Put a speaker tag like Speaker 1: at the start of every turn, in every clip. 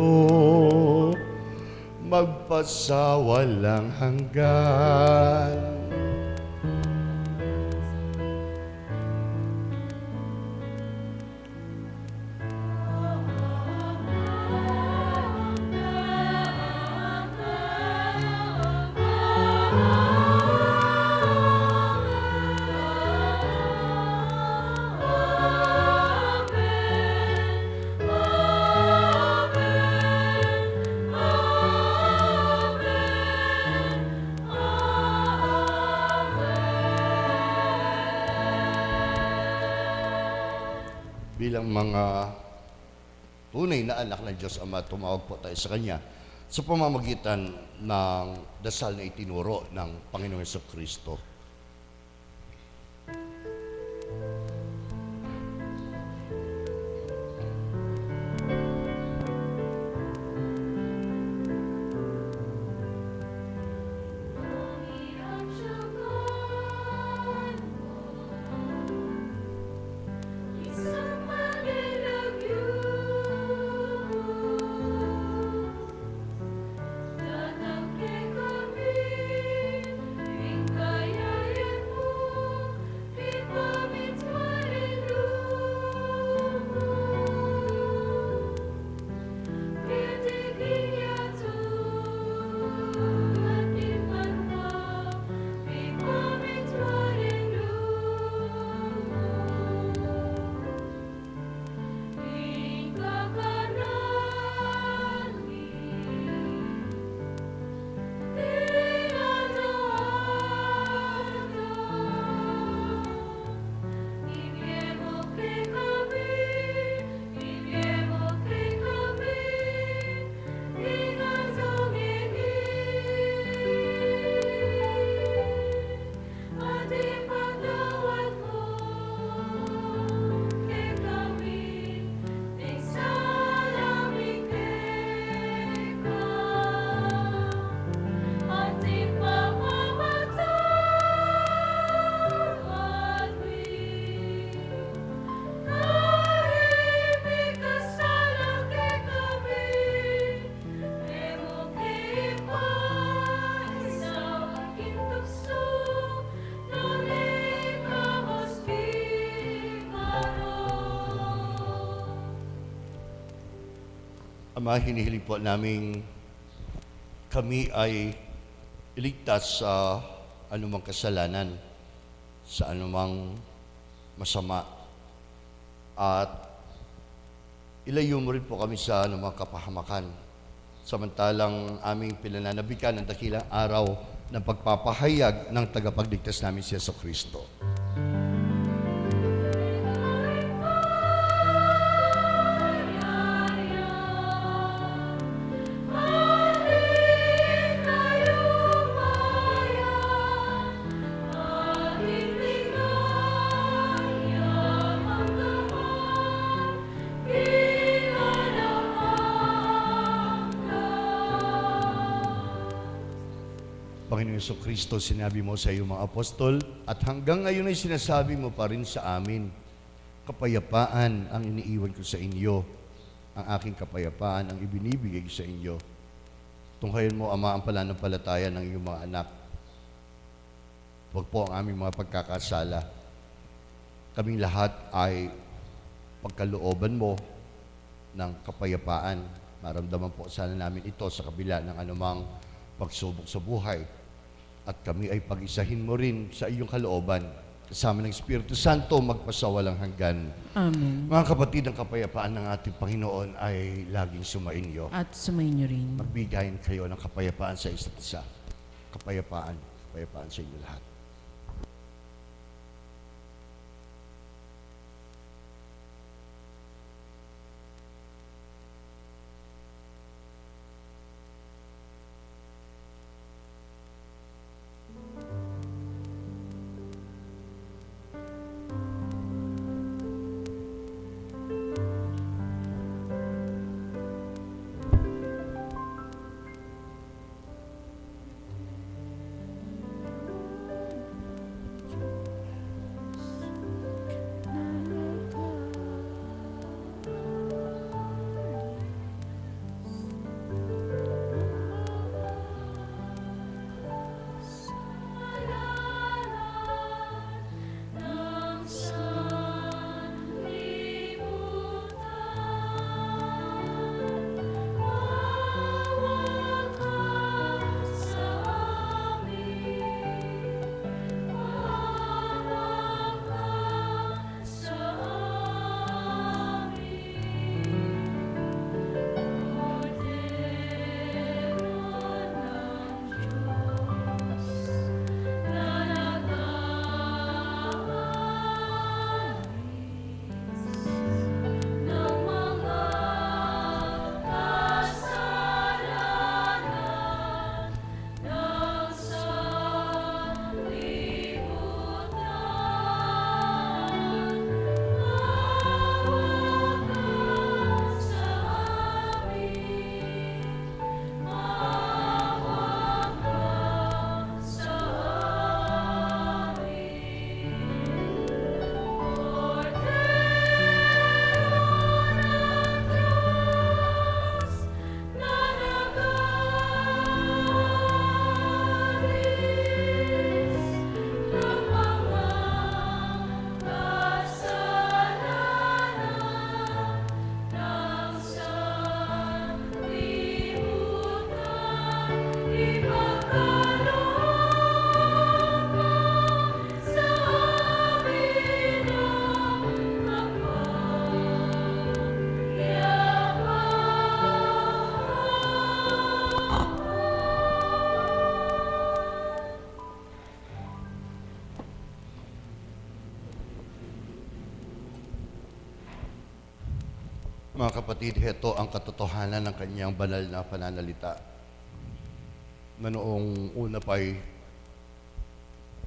Speaker 1: Santo, magpasawalang hanggan. Bilang mga tunay na anak ng Diyos Ama, tumawag po tayo sa Kanya sa pamamagitan ng dasal na itinuro ng Panginoong Jesucristo. Ama, hinihiling po namin kami ay iligtas sa anumang kasalanan, sa anumang masama, at ilayo mo rin po kami sa anumang kapahamakan. Samantalang aming pinananabikan ng dakilang araw ng pagpapahayag ng tagapagligtas namin si Jesucristo. Panginoong Jesucristo, sinabi mo sa iyong mga apostol at hanggang ngayon ay sinasabi mo pa rin sa amin, kapayapaan ang iniiwan ko sa inyo, ang aking kapayapaan ang ibinibigay sa inyo. Tunghayan mo, Ama, ang pananampalataya ng iyong mga anak. Huwag po ang aming mga pagkakasala. Kaming lahat ay pagkalooban mo ng kapayapaan. Maramdaman po sana namin ito sa kabila ng anumang pagsubok sa buhay. At kami ay pag-isahin mo rin sa iyong kalooban. Kasama ng Espiritu Santo, magpasawalang hanggan.
Speaker 2: Amen.
Speaker 1: Mga kapatid, ang kapayapaan ng ating Panginoon ay laging sumainyo.
Speaker 2: At sumainyo rin.
Speaker 1: Magbigayin kayo ng kapayapaan sa isa't isa. Kapayapaan sa inyo lahat. Mga kapatid, heto ang katotohanan ng kanyang banal na pananalita na noong una pa'y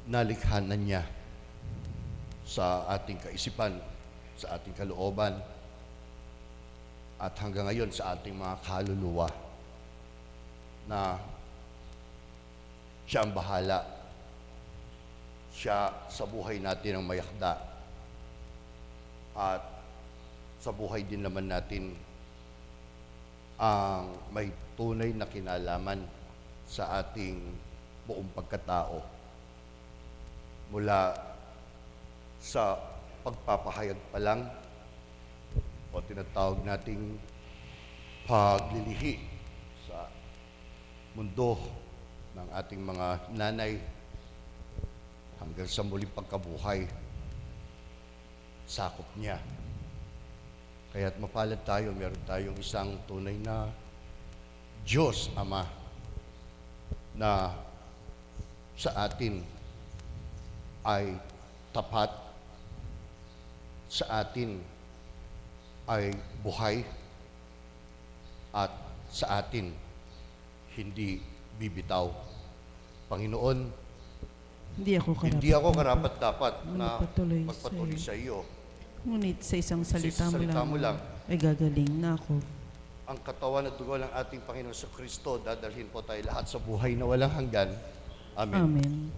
Speaker 1: nalikhanan niya sa ating kaisipan, sa ating kalooban, at hanggang ngayon sa ating mga kaluluwa na siya ang bahala. Siya sa buhay natin ang mayakda at sa buhay din naman natin ang may tunay na kinalaman sa ating buong pagkatao. Mula sa pagpapahayag pa lang o tinatawag nating paglilihi sa mundo ng ating mga nanay hanggang sa muling pagkabuhay, sakop niya. Kaya't mapalad tayo, meron tayong isang tunay na Diyos Ama na sa atin ay tapat, sa atin ay buhay, at sa atin hindi bibitaw. Panginoon,
Speaker 2: Hindi ako
Speaker 1: karapat-dapat na
Speaker 2: magpatuloy
Speaker 1: magpatuloy sa iyo.
Speaker 2: Ngunit sa isang salita,
Speaker 1: salita mo lang,
Speaker 2: ay gagaling na ako.
Speaker 1: ang katawan at dugo ng ating Panginoon sa Kristo, dadalhin po tayo lahat sa buhay na walang hanggan. Amen.
Speaker 2: Amen.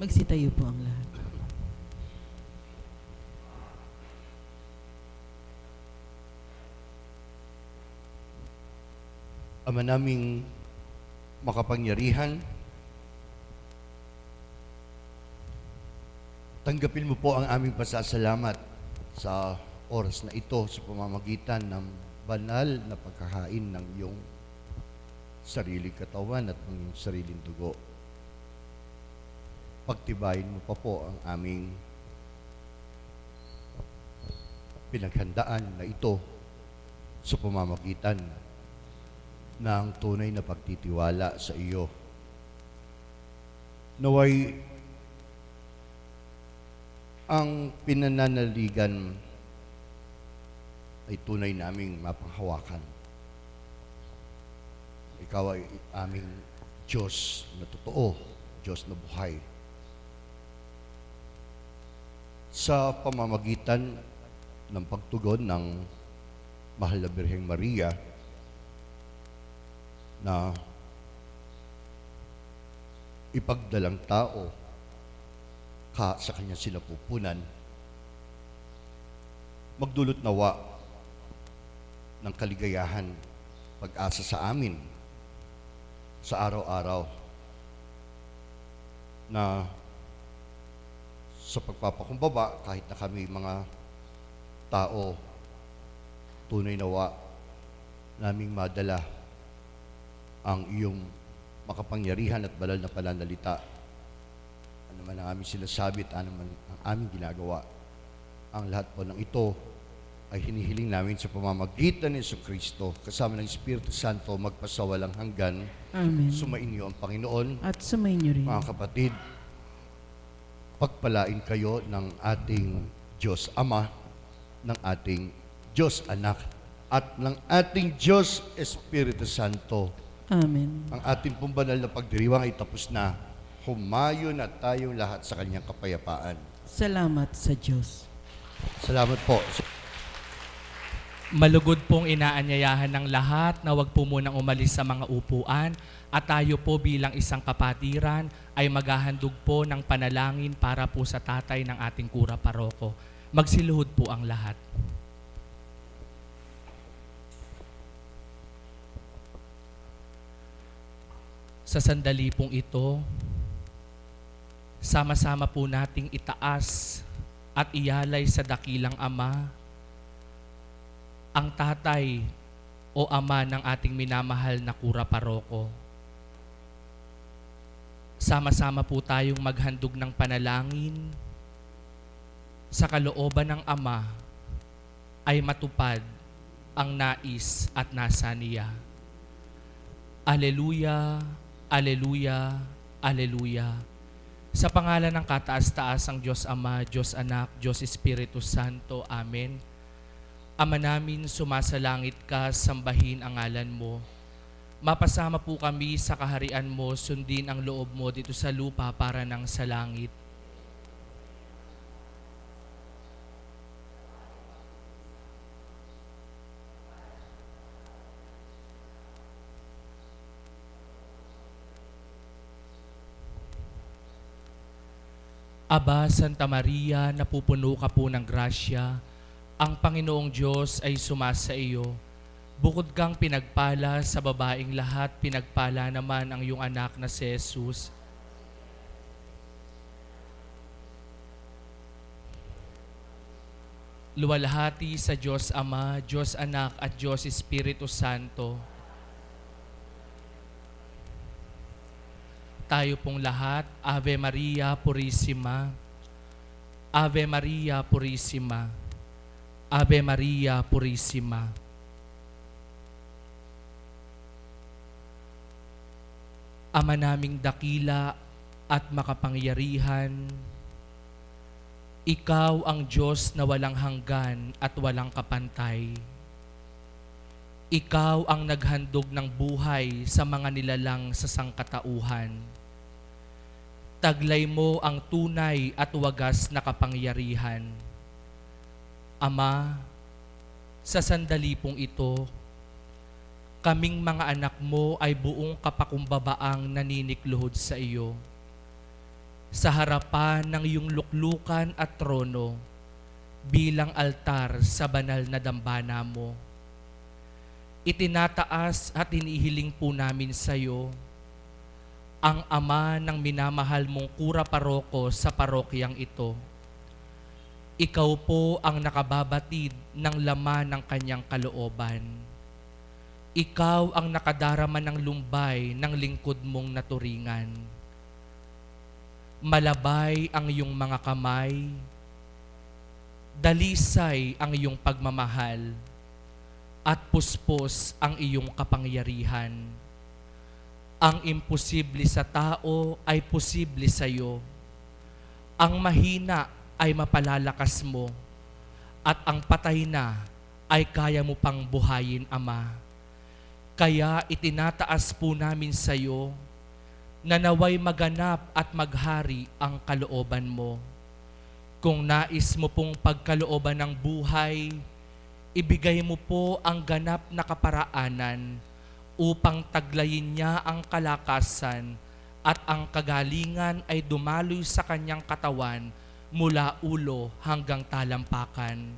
Speaker 2: Magsitayo po ang lahat.
Speaker 1: Ama naming makapangyarihan, tanggapin mo po ang aming pasasalamat sa oras na ito sa pamamagitan ng banal na pagkahain ng iyong sariling katawan at ng iyong sariling dugo. Pagtibayin mo pa po ang aming pinaghandaan na ito sa pamamagitan ng tunay na pagtitiwala sa iyo. Naway ang pinananaligan ay tunay naming mapanghawakan. Ikaw ay aming Diyos na totoo, Diyos na buhay. Sa pamamagitan ng pagtugon ng Mahal na Birheng Maria na ipagdalang tao sa kanyang sinapupunan, magdulot nawa ng kaligayahan, pag-asa sa amin sa araw-araw na sa pagpapakumbaba, kahit na kami mga tao, tunay nawa naming madala ang iyong makapangyarihan at banal na pananalita. Ano man ang aming sinasabi at ano man ang aming ginagawa, ang lahat po ng ito ay hinihiling namin sa pamamagitan ni Jesucristo kasama ng Espiritu Santo magpasawalang hanggan.
Speaker 2: Amen.
Speaker 1: Sumainyo ang Panginoon.
Speaker 2: At sumainyo rin.
Speaker 1: Mga kapatid, pagpalain kayo ng ating Diyos Ama, ng ating Diyos Anak, at ng ating Diyos Espiritu Santo.
Speaker 2: Amen.
Speaker 1: Ang ating pong banal na pagdiriwang ay tapos na. Humayo na tayong lahat sa kanyang kapayapaan.
Speaker 2: Salamat sa Diyos.
Speaker 1: Salamat po.
Speaker 3: Malugod pong inaanyayahan ng lahat na wag po munang umalis sa mga upuan at tayo po bilang isang kapatiran ay maghahandog po ng panalangin para po sa tatay ng ating kura paroko. Magsiluhod po ang lahat. Sa sandali pong ito, sama-sama po nating itaas at iyalay sa dakilang Ama ang tatay o ama ng ating minamahal na kura paroko. Sama-sama po tayong maghandog ng panalangin sa kalooban ng Ama ay matupad ang nais at nasa niya. Aleluya, aleluya, aleluya. Sa pangalan ng kataas-taasang Diyos Ama, Diyos Anak, Diyos Espiritu Santo. Amen. Ama namin, sumasalangit ka, sambahin ang ngalan mo. Mapasama po kami sa kaharian mo, sundin ang loob mo dito sa lupa para nang sa langit. Aba, Santa Maria, napupuno ka po ng grasya, ang Panginoong Diyos ay sumasa iyo. Bukod kang pinagpala sa babaing lahat, pinagpala naman ang iyong anak na si Jesus. Luwalhati sa Diyos Ama, Diyos Anak at Diyos Espiritu Santo. Tayo pong lahat, Ave Maria Purissima, Ave Maria Purissima, Ave Maria Purissima. Ama naming dakila at makapangyarihan, Ikaw ang Diyos na walang hanggan at walang kapantay. Ikaw ang naghandog ng buhay sa mga nilalang sa sangkatauhan. Taglay mo ang tunay at wagas na kapangyarihan. Ama, sa sandali pong ito, kaming mga anak mo ay buong kapakumbabaang naninikluhod sa iyo. sa harapan ng iyong luklukan at trono bilang altar sa banal na dambana mo. Itinataas at hinihiling po namin sa iyo ang ama ng minamahal mong kura paroko sa parokyang ito. Ikaw po ang nakababatid ng laman ng kanyang kalooban. Ikaw ang nakadarama ng lumbay ng lingkod mong naturingan. Malabay ang iyong mga kamay, dalisay ang iyong pagmamahal, at puspos ang iyong kapangyarihan. Ang imposible sa tao ay posible sa iyo. Ang mahina ay mapalalakas mo, at ang patay na ay kaya mo pang buhayin, Ama. Kaya itinataas po namin sa iyo na naway maganap at maghari ang kalooban mo. Kung nais mo pong pagkalooban ng buhay, ibigay mo po ang ganap na kaparaanan upang taglayin niya ang kalakasan at ang kagalingan ay dumaloy sa kanyang katawan mula ulo hanggang talampakan.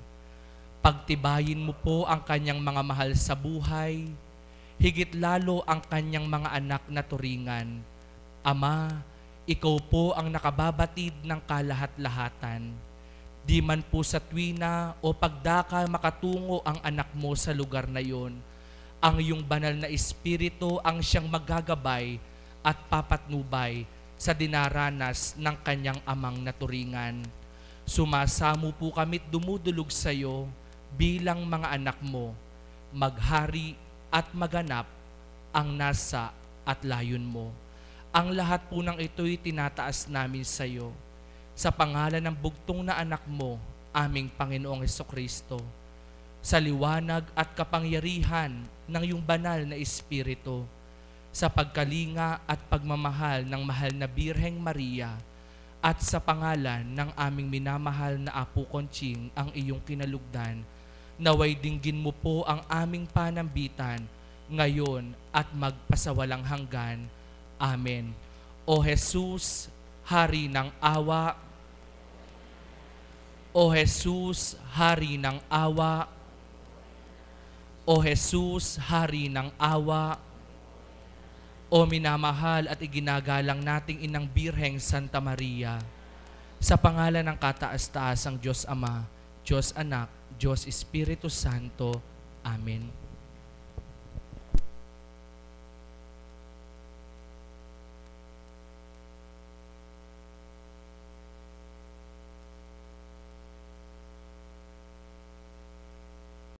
Speaker 3: Pagtibayin mo po ang kanyang mga mahal sa buhay, higit lalo ang kanyang mga anak na turingan. Ama, ikaw po ang nakababatid ng kalahat-lahatan. Di man po sa tuwina o pagdaka makatungo ang anak mo sa lugar na yon, ang iyong banal na espiritu ang siyang magagabay at papatnubay sa dinaranas ng kanyang amang naturingan. Sumasamo po kami't dumudulog sa iyo bilang mga anak mo, maghari at maganap ang nasa at layon mo. Ang lahat po ng ito'y tinataas namin sa iyo sa pangalan ng bugtong na anak mo, aming Panginoong Hesukristo, sa liwanag at kapangyarihan ng iyong banal na espiritu, sa pagkalinga at pagmamahal ng mahal na Birheng Maria, at sa pangalan ng aming minamahal na Apo Conching, ang iyong kinalugdan, naway dinggin mo po ang aming panambitan ngayon at magpasawalang hanggan. Amen. O Jesus, Hari ng awa. O Jesus, Hari ng awa. O Jesus, Hari ng awa. O minamahal at iginagalang nating Inang Birheng Santa Maria, sa pangalan ng kataas-taasang Diyos Ama, Diyos Anak, Diyos Espiritu Santo. Amen.